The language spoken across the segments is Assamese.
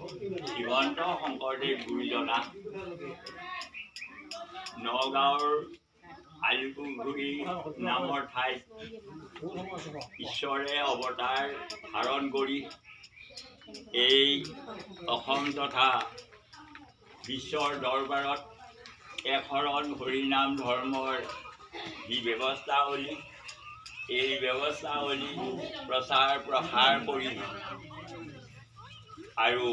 শ্ৰীমন্ত শংকৰদেৱ গুৰুজনা নগাঁৱৰ আলিপুখুৰী নামৰ ঠাইত ঈশ্বৰে অৱতাৰ ধাৰণ কৰি এই অসম তথা বিশ্বৰ দৰবাৰত একশৰণ হৰিনাম ধৰ্মৰ যি ব্যৱস্থাৱলী এই ব্যৱস্থাৱলী প্ৰচাৰ প্ৰসাৰ কৰি আৰু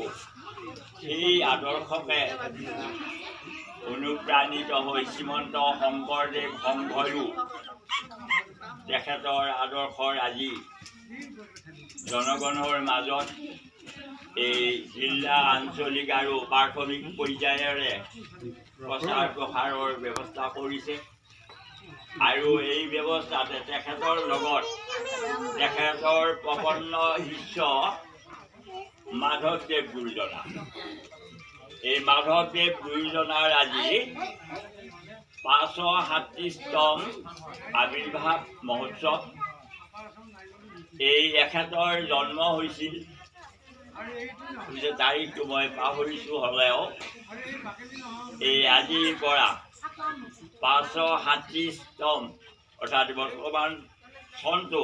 সেই আদৰ্শকে অনুপ্ৰাণিত হৈ শ্ৰীমন্ত শংকৰদেৱ সংঘয়ো তেখেতৰ আদৰ্শৰ আজি জনগণৰ মাজত এই জিলা আঞ্চলিক আৰু প্ৰাথমিক পৰ্যায়েৰে প্ৰচাৰ প্ৰসাৰৰ ব্যৱস্থা কৰিছে আৰু এই ব্যৱস্থাতে তেখেতৰ লগত তেখেতৰ প্ৰপন্ন শিষ্য মাধৱদেৱ গুৰুজনা এই মাধৱদেৱ গুৰুজনাৰ আজি 537তম আবিৰ্ভাৱ মহোৎসৱ। এই এখেতৰ জন্ম হৈছিল তাৰিখটো মই পাহৰিছোঁ হ'লেও এই আজিৰ পৰা 537তম অৰ্থাৎ বৰ্তমান চনটো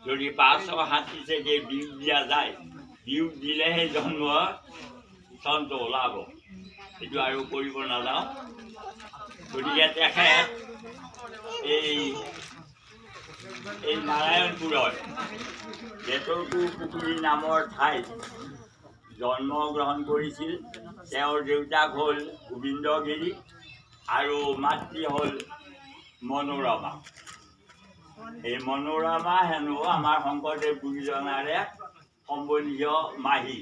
যদি 537 বিয়োগ দিয়া যায়, বিয়োগ দিলেহে জন্ম চনটো ওলাব, সেইটো আৰু কৰিব নাযাওঁ। গতিকে তেখেত এই নাৰায়ণপুৰৰ বেতৰপুৰ পুখুৰী নামৰ ঠাইত জন্মগ্ৰহণ কৰিছিল। তেওঁৰ দেউতাক হ'ল গোবিন্দগিৰি আৰু মাতৃ হ'ল মনোৰমা। এই মনোৰমা হেনো আমাৰ শংকৰদেৱ গুৰুজনাৰে সম্বন্ধীয় মাহী।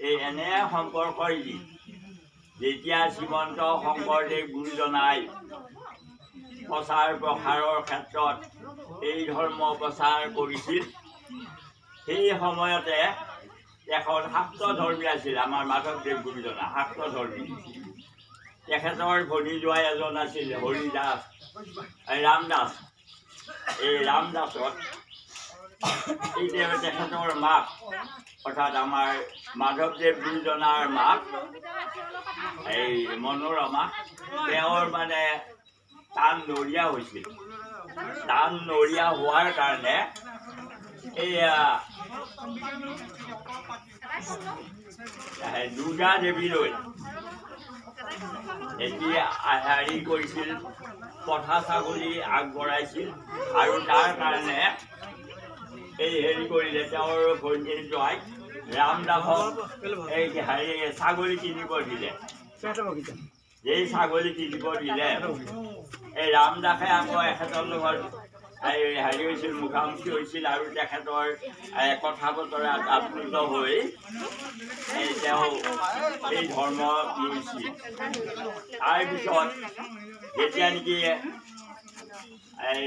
এই এনে সম্পৰ্কৰ যেতিয়া শ্ৰীমন্ত শংকৰদেৱ গুৰুজনাই প্ৰচাৰ প্ৰসাৰৰ ক্ষেত্ৰত এই ধৰ্ম প্ৰচাৰ কৰিছিল, সেই সময়তে এখন শাক্তধৰ্মী আছিল আমাৰ মাধৱদেৱ গুৰুজনা, শাক্তধৰ্মী। তেখেতৰ ভনী জোৱাই এজন আছিল হৰিদাস ৰামদাস। এই ৰামদাসত তেখেতৰ মাক অৰ্থাৎ আমাৰ মাধৱদেৱ গুৰুজনাৰ মাক এই মনোৰমা, তেওঁৰ মানে টান নৰীয়া হৈছিল। টান নৰীয়া হোৱাৰ কাৰণে এয়া দুৰ্গা দেৱীলৈ এতিয়া হেৰি কৰিছিল, পঠা ছাগলী আগবঢ়াইছিল আৰু তাৰ কাৰণে এই হেৰি কৰিলে তেওঁৰ ভনী জোৱাই ৰামদাসক এই হেৰি ছাগলী কিনিব দিলে। এই ছাগলী কিনিব দিলে এই ৰামদাসে আকৌ এখেতৰ লগত হেৰি হৈছিল, মুখামুখি হৈছিল আৰু তেখেতৰ কথা বতৰাত আপ্লুত হৈ তেওঁ এই ধৰ্ম লৈছিল। তাৰপিছত যেতিয়া নেকি এই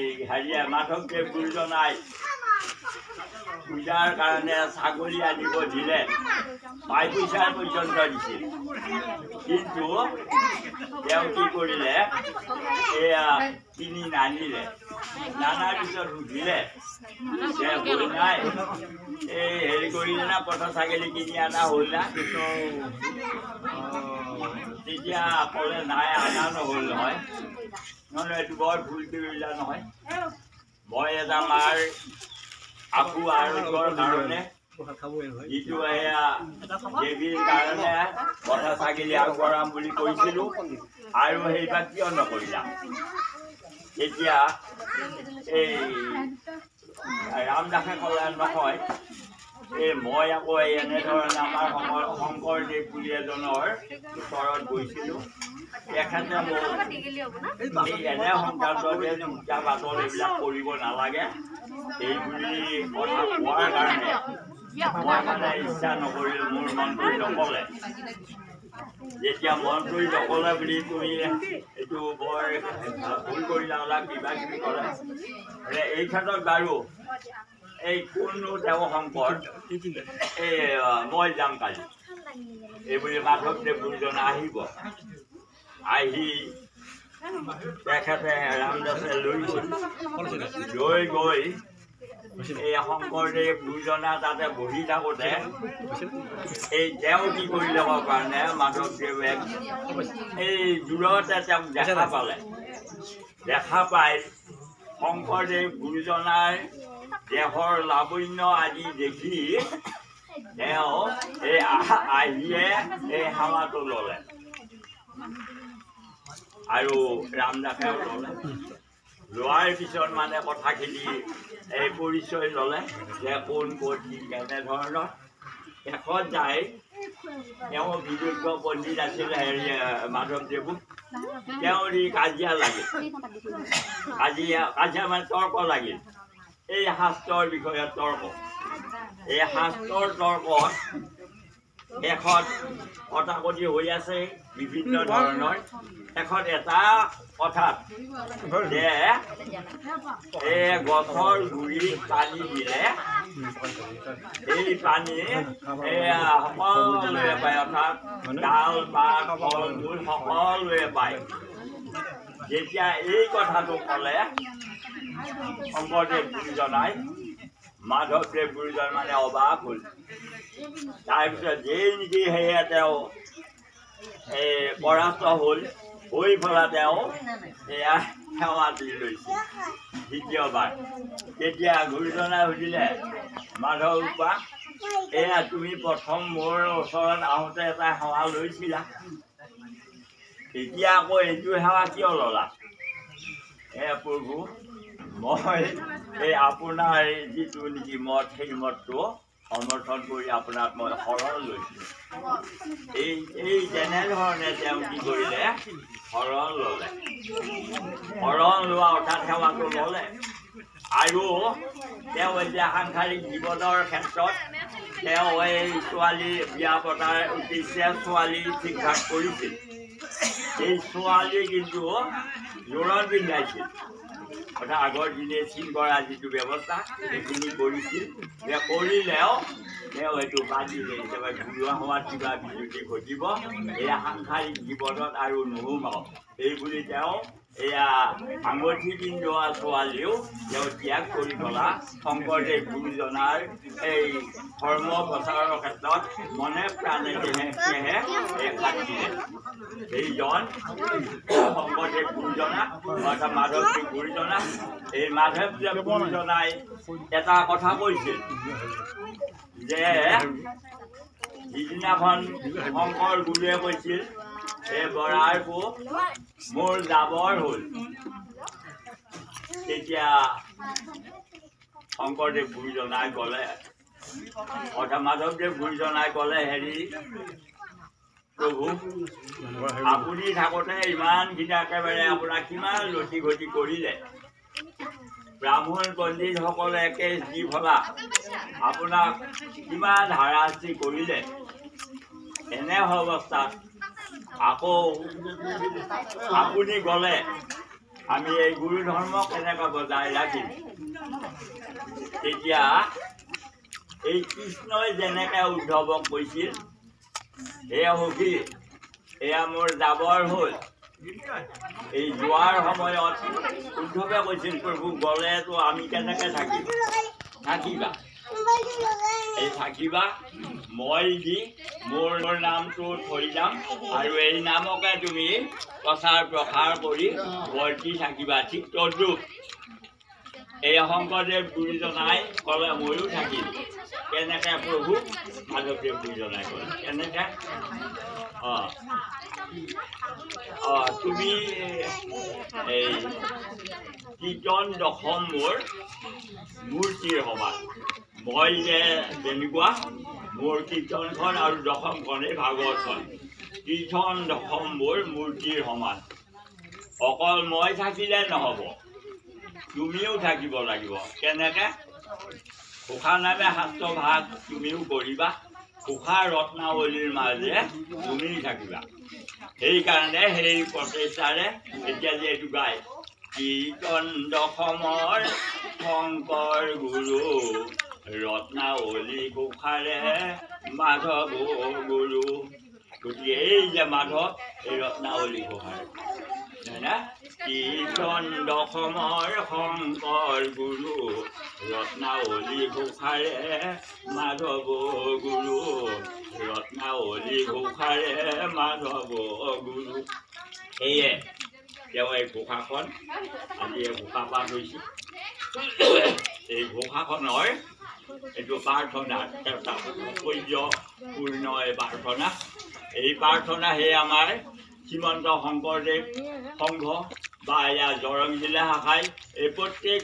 মাধৱদেৱ গুৰুজনাই পূজাৰ কাৰণে ছাগলী আনিব দিলে, পইচাৰ পৰ্যন্ত দিছিল, কিন্তু তেওঁ কি কৰিলে এয়া কিনি নানিলে। নানাৰ পিছত সুধিলে যে হ'ল নাই, এই হেৰি কৰিলে না, পঠা ছাগলী কিনি অনা হ'ল না? তেতিয়া ক'লে নাই, অনা নহ'ল নহয়। নহ'লে এইটো বৰ ভুল কৰিলা নহয়, মই এটা মাৰ আকু আৰোগ্যৰ কাৰণে যিটো এয়া দেৱীৰ কাৰণে পঠা ছাগলী আগবঢ়াম বুলি কৈছিলোঁ, আৰু সেইবাৰ কিয় নকৰিলা? এতিয়া এই ৰামদাসে ক'লে নহয়, এই মই আকৌ এনেধৰণে আমাৰ শংকৰদেৱ বুলি এজনৰ ওচৰত গৈছিলোঁ, তেখেতে মোক এই এনে সংক্ৰান্ততে পূজা পাতল এইবিলাক কৰিব নালাগে এই বুলি কথা কোৱাৰ কাৰণে মই মানে ইচ্ছা নকৰিলোঁ, মোৰ মনটোৱে নক'লে। যেতিয়া মনটোৱে নক'লে বুলি তুমি এইটো বৰ ভুল কৰিলা ওলা কিবা কিবি ক'লে। এই ক্ষেত্ৰত বাৰু এই কোননো তেওঁ শংকৰ, এই মই যাম কালি এইবুলি মাধৱদেৱ গুৰুজনা আহিব। আহি তেখেতে ৰামদাসে লৈ গৈ এই শংকৰদেৱ গুৰুজনা তাতে বহি থাকোঁতে এই তেওঁ কি কৰি ল'বৰ কাৰণে মাধৱদেৱে এই দূৰতে তেওঁক দেখা পালে। দেখা পাই শংকৰদেৱ গুৰুজনাৰ দেহৰ লাৱণ্য আদি দেখি তেওঁ এই আহিয়ে এই সেৱাটো ল'লে আৰু ৰামদাসেও ল'লে। লোৱাৰ পিছত মানে কথাখিনি এই পৰিচয় ল'লে যে কোন ক'ত কি কেনেধৰণৰ। শেষত যায় তেওঁ বিদুৰ্গ পণ্ডিত আছিলে হেৰি মাধৱদেৱো, তেওঁৰ কাজিয়া লাগিল। কাজিয়া মানে তৰ্ক লাগিল, এই শাস্ত্ৰৰ বিষয়ে তৰ্ক। এই শাস্ত্ৰৰ তৰ্কত শেষত কটাকটি হৈ আছে বিভিন্ন ধৰণৰ। শেষত এটা কথাত যে এই গছৰ গুৰিত পানী দিলে এই পানী সকলোৱে পায়, অৰ্থাৎ ডাল পাত ফল মূল সকলোৱে পায়। যেতিয়া এই কথাটো ক'লে শংকৰদেৱ গুৰুজনাই, মাধৱদেৱ গুৰুজন মানে অবাক হ'ল। তাৰপিছত যেই নেকি সেয়া তেওঁ পৰাস্ত হ'ল, হৈ পেলাই তেওঁ এয়া সেৱা দি লৈছে দ্বিতীয়বাৰ। তেতিয়া গুৰুজনাই সুধিলে, মাধৱবা এয়া তুমি প্ৰথম মোৰ ওচৰত আহোঁতে এটা সেৱা লৈছিলা, এতিয়া আকৌ এইটো সেৱা কিয় ল'লা? প্ৰভু মই এই আপোনাৰ যিটো নেকি মত, সেই মতটো সমৰ্থন কৰি আপোনাক মই শৰণ লৈছিলোঁ। এই তেনেধৰণে তেওঁ কি কৰিলে, শৰণ ল'লে। শৰণ লোৱা অৰ্থাৎ সেৱাটো ল'লে। আৰু তেওঁ এতিয়া সাংসাৰিক জীৱনৰ ক্ষেত্ৰত তেওঁ এই ছোৱালী বিয়া পতাৰ উদ্দেশ্যে ছোৱালী ঠিক ঠাক কৰিছিল। এই ছোৱালী কিন্তু জোৰত পিন্ধাইছিল, অৰ্থাৎ আগৰ দিনে চিন কৰা যিটো ব্যৱস্থা সেইখিনি কৰিছিল। কৰিলেও তেওঁ সেইটো বাদ দিলে, একেবাৰে ঘৰুৱা হোৱাত কিবা বিজুতি ঘটিব, এয়া সাংসাৰিক জীৱনত আৰু নোসোমাও এইবুলি তেওঁ এয়া আঙুঠি পিন্ধোৱা ছোৱালীও তেওঁ ত্যাগ কৰি পেলা শংকৰদেৱ গুৰুজনাৰ এই ধৰ্ম প্ৰচাৰৰ ক্ষেত্ৰত মনে প্ৰাণেহে খাটিলে। এইজন শংকৰদেৱ গুৰুজনা অৰ্থাৎ মাধৱদেৱ গুৰুজনা। এই মাধৱদেৱ গুৰুজনাই এটা কথা কৈছিল যে যিদিনাখন শংকৰ গুৰুৱে কৈছিল এই বৰাৰ পো মোৰ জাবৰ হ'ল, তেতিয়া শংকৰদেৱ গুৰুজনাই ক'লে, অৰ্থাৎ মাধৱদেৱ গুৰুজনাই ক'লে, হেৰি প্ৰভু আপুনি থাকোঁতে ইমানখিনি একেবাৰে আপোনাক কিমান লটি ঘটি কৰিলে, ব্ৰাহ্মণ পণ্ডিতসকলে একে যি ফলা আপোনাক কিমান হাৰাশাস্তি কৰিলে। এনে অৱস্থাত আকৌ আপুনি গ'লে আমি এই গুৰু ধৰ্ম কেনেকৈ বজাই ৰাখিম? তেতিয়া এই কৃষ্ণই যেনেকৈ উদ্ধৱক কৈছিল, এয়া সখী এয়া মোৰ জাবৰ হ'ল, এই যোৱাৰ সময়ত উদ্ধৱে কৈছিল প্ৰভু গ'লেতো আমি কেনেকৈ থাকিম? থাকিবা, এই থাকিবা, মই দি মোৰ নামটো থৈ যাম আৰু এই নামকে তুমি প্ৰচাৰ প্ৰসাৰ কৰি বৰ্তি থাকিবা। ঠিক তদ্ৰূপ এই শংকৰদেৱ গুৰুজনাই ক'লে ময়ো থাকিম। কেনেকৈ প্ৰভু? মাধৱদেৱ গুৰুজনাই ক'লে কেনেকৈ? তুমি এই কীৰ্তন দশম মোৰ মূৰ্তিৰ সমান। মই যে তেনেকুৱা মোৰ কীৰ্তনখন আৰু দশমখনেই ভাগৱতখন, কীৰ্তন দশম মোৰ মূৰ্তিৰ সমান। অকল মই থাকিলে নহ'ব, তুমিও থাকিব লাগিব। কেনেকৈ? ঘোষা নামে শাস্ত্ৰ ভাগ তুমিও কৰিবা, ঘোষা ৰত্নাৱলীৰ মাজে তুমি থাকিবা। সেইকাৰণে সেই প্ৰচেষ্টাৰে এতিয়া যে এইটো গায়, কীৰ্তন দশমৰ শংকৰ গুৰু ৰত্নাৱলী ঘোষাৰে মাধৱ গুৰু। গতিকে এই যে মাধৱ এই ৰত্নাৱলী ঘোষাৰে কীৰ্তন দশমৰ শংকৰ গুৰু ৰত্নাৱলী ঘোষাৰে মাধৱ গুৰু ৰত্নাৱলী ঘোষাৰে মাধৱ গুৰু সেয়ে তেওঁ এই ঘোষাখন আজি এই ঘোষা পাঠ হৈছে এই ঘোষাখনৰ এইটো প্ৰাৰ্থনা এটা পূৰ্ণ এই প্ৰাৰ্থনা এই প্ৰাৰ্থনা সেই আমাৰ শ্ৰীমন্ত শংকৰদেৱ সংঘ বা এয়া দৰং জিলা শাখাই এই প্ৰত্যেক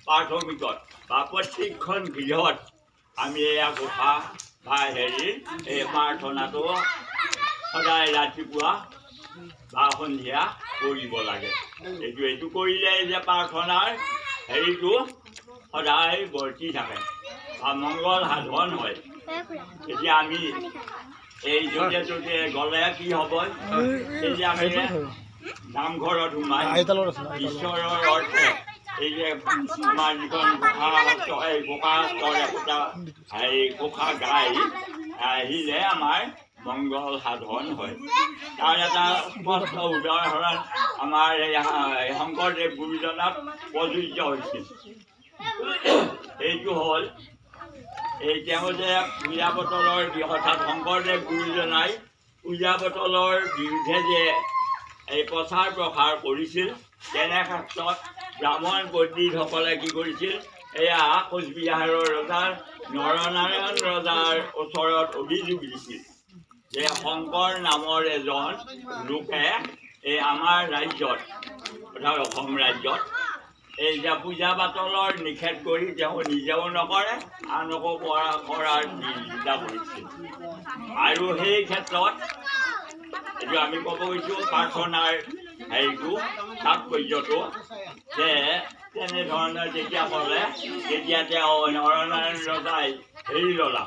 প্ৰাথমিকত বা প্ৰত্যেকখন গৃহত আমি এয়া ঘোষা বা হেৰি এই প্ৰাৰ্থনাটো সদায় ৰাতিপুৱা বা সন্ধিয়া কৰিব লাগে এইটো কৰিলে যে প্ৰাৰ্থনাৰ হেৰিটো সদায় বৰ্তি থাকে বা মংগল সাধন হয় এতিয়া আমি এই য'তে ত'তে গ'লে কি হ'ব এতিয়া আমি নামঘৰত সোমাই ঈশ্বৰৰ অৰ্থে এই যে আমাৰ যিখন ঘোষা গাই আহিলে আমাৰ মংগল সাধন হয় তাৰ এটা স্পষ্ট উদাহৰণ আমাৰ এই শংকৰদেৱ গুৰুজনাত প্ৰযোজ্য হৈছিল এইটো হ'ল এই তেওঁ যে পূজা বটলৰ অৰ্থাৎ শংকৰদেৱ গুৰুজনাই পূজা বটলৰ বিৰুদ্ধে যে এই প্ৰচাৰ প্ৰসাৰ কৰিছিল তেনে ক্ষেত্ৰত ব্ৰাহ্মণ পণ্ডিতসকলে কি কৰিছিল এয়া কোচবিহাৰৰ ৰজাৰ নৰনাৰায়ণ ৰজাৰ ওচৰত অভিযোগ দিছিল যে শংকৰ নামৰ এজন লোকে এই আমাৰ ৰাজ্যত অৰ্থাৎ অসম ৰাজ্যত এই যে পূজা পাতলৰ নিষেধ কৰি তেওঁ নিজেও নকৰে আনকো কৰাৰ বিৰোধিতা কৰিছিল আৰু সেই ক্ষেত্ৰত এইটো আমি ক'ব গৈছোঁ প্ৰাৰ্থনাৰ হেৰিটো তাৎপৰ্যটো যে তেনেধৰণে যেতিয়া ক'লে তেতিয়া তেওঁ নৰনাৰায়ণ ৰজাই হেৰি ল'লা